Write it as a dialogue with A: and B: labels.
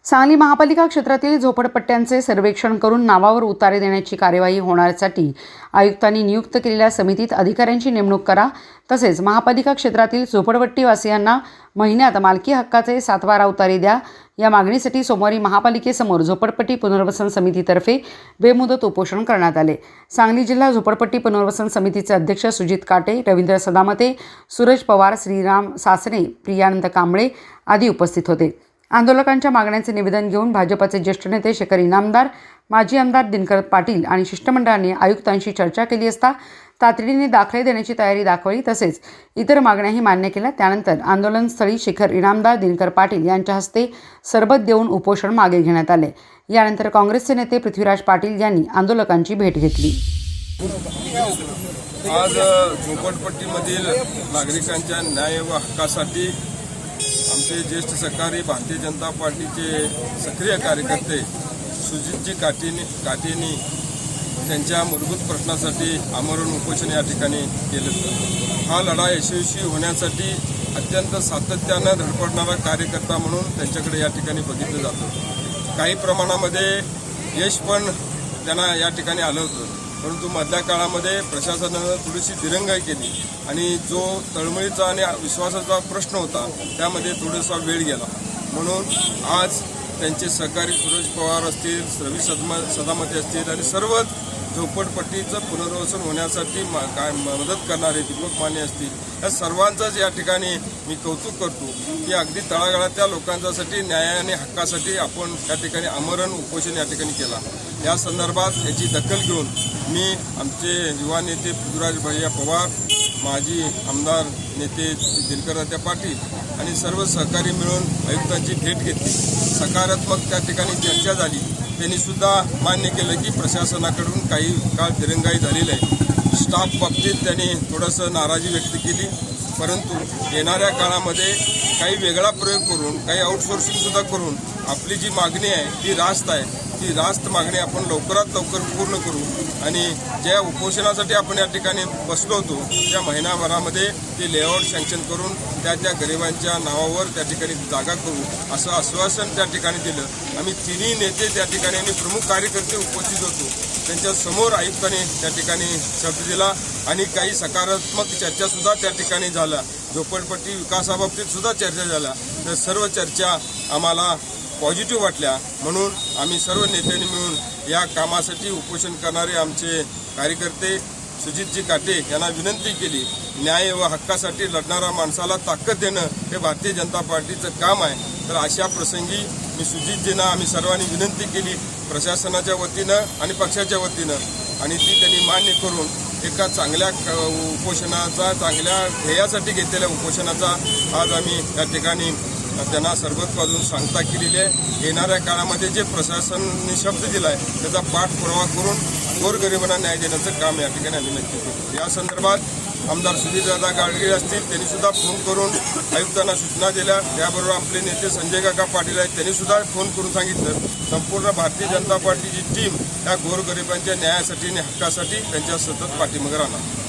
A: सांगली महापालिका क्षेत्रातील झोपडपट्ट्यांचे सर्वेक्षण करून नावावर उतारे देण्याची कार्यवाही होण्यासाठी आयुक्तांनी नियुक्त केलेल्या समितीत अधिकाऱ्यांची नेमणूक करा। तसेच महापालिका क्षेत्रातील झोपडपट्टीवासियांना महिन्यात मालकी हक्काचे 7 उतारे द्या। या मागणीसाठी सोमवारी महापालिकेसमोर झोपडपट्टी पुनर्वसन समितीतर्फे बेमुदत उपोषण करण्यात आले। सांगली जिल्हा झोपडपट्टी पुनर्वसन समितीचे अध्यक्ष सुजित काटे, रवींद्र सदामते, सूरज पवार, श्रीराम सासने, प्रियानंद कांबळे आदी उपस्थित होते। आंदोलकांच्या मागण्यांचे निवेदन घेऊन भाजपचे ज्येष्ठ नेते शेखर इनामदार, माजी आमदार दिनकर पाटील आणि शिष्टमंडळाने आयुक्तांशी चर्चा केली असता तातडीने दाखले देण्याची तयारी दाखवली। तसेच इतर मागण्याही मान्य केल्या। त्यानंतर आंदोलनस्थळी शेखर इनामदार, दिनकर पाटील यांच्या हस्ते सरबत देऊन उपोषण मागे घेण्यात आले। यानंतर काँग्रेसचे नेते पृथ्वीराज पाटील यांनी आंदोलकांची भेट घेतली।
B: आज झोपडपट्टीमधील नागरिकांच्या न्याय व हक्कासाठी आमचे ज्येष्ठ सहकारी भारतीय जनता पार्टीचे सक्रिय कार्यकर्ते सुजितजी काटेनी त्यांच्या मूलभूत प्रश्नासाठी आमरण उपोषण या ठिकाणी केलं। हा लढा यशस्वी होण्यासाठी अत्यंत सातत्यानं धडपडणारा कार्यकर्ता म्हणून त्यांच्याकडे या ठिकाणी बघितलं जातं। काही प्रमाणामध्ये यश पण त्यांना या ठिकाणी आलं होतं, परंतु मधल्या काळामध्ये प्रशासनानं थोडीशी दिरंगाई केली आणि जो तळमळीचा आणि विश्वासाचा प्रश्न होता त्यामध्ये थोडासा वेळ गेला। म्हणून आज त्यांचे सहकारी सूरज पवार असतील, रवी सदामते असतील आणि सर्वच झोपडपट्टीचं पुनर्वसन होण्यासाठी मदत करणारे दीपक माने असतील, या सर्वांचंच या ठिकाणी मी कौतुक करतो की अगदी तळागाळातल्या लोकांच्यासाठी न्याय आणि हक्कासाठी आपण या ठिकाणी आमरण उपोषण या ठिकाणी केला। या संदर्भात याची दखल घेऊन मी आमचे युवा नेते पृथ्वीराज भैया पवार, माजी आमदार नेते दिनकर पाटील आणि सर्व सहकारी मिळून आयुक्तांची भेट घेतली। सकारात्मक त्या ठिकाणी चर्चा झाली। त्यांनी सुद्धा मान्य केलं की प्रशासनाकडून काही काळ दिरंगाई झालेली आहे। स्टाफ बाबतीत त्यांनी थोडंसं नाराजी व्यक्त केली, परंतु येणाऱ्या काळामध्ये काही वेगळा प्रयोग करून, काही आउटसोर्सिंगसुद्धा करून आपली जी मागणी आहे ती रास्त आहे, ती रास्त मागणी आपण लवकरात लवकर पूर्ण करू आणि ज्या उपोषणासाठी आपण या ठिकाणी बसलो होतो त्या महिनाभरामध्ये ते लेआउट सँक्शन करून त्या गरिबांच्या नावावर त्या ठिकाणी जागा करू असं आश्वासन त्या ठिकाणी दिलं। आम्ही तिन्ही नेते त्या ठिकाणी आणि प्रमुख कार्यकर्ते उपस्थित होतो। त्यांच्या समोर आयुक्तांनी त्या ठिकाणी शब्द दिला आणि काही सकारात्मक चर्चासुद्धा त्या ठिकाणी झाल्या। झोपडपट्टी विकासाबाबतीत सुद्धा चर्चा झाल्या। तर सर्व चर्चा आम्हाला पॉझिटिव्ह वाटल्या, म्हणून आम्ही सर्व नेत्यांनी मिळून या कामासाठी उपोषण करणारे आमचे कार्यकर्ते सुजितजी काटे यांना विनंती केली, न्याय व हक्कासाठी लढणाऱ्या माणसाला ताकद देणं हे भारतीय जनता पार्टीचं काम आहे। तर अशा प्रसंगी मी सुजितजींना आम्ही सर्वांनी विनंती केली प्रशासनाच्या वतीनं आणि पक्षाच्या वतीनं, आणि ती त्यांनी मान्य करून एका चांगल्या उपोषणाचा, चांगल्या ध्येयासाठी घेतलेल्या उपोषणाचा आज आम्ही या ठिकाणी त्यांना सरबत वाजवून सांगता केलेली आहे। येणाऱ्या काळामध्ये जे प्रशासनाने शब्द दिला आहे त्याचा पाठपुरावा करून गोरगरिबांना न्याय देण्याचं काम या ठिकाणी आम्ही नक्की करू। या संदर्भात आमदार सुधीरदादा गाडगे असतील, त्यांनी सुद्धा फोन करून आयुक्तांना सूचना दिल्या। त्याबरोबर आपले नेते संजय काका पाटील आहेत, त्यांनी सुद्धा फोन करून सांगितलं संपूर्ण भारतीय जनता पार्टीची टीम या गोरगरिबांच्या न्यायासाठी आणि हक्कासाठी त्यांच्या सतत पाठीमागे राहणार।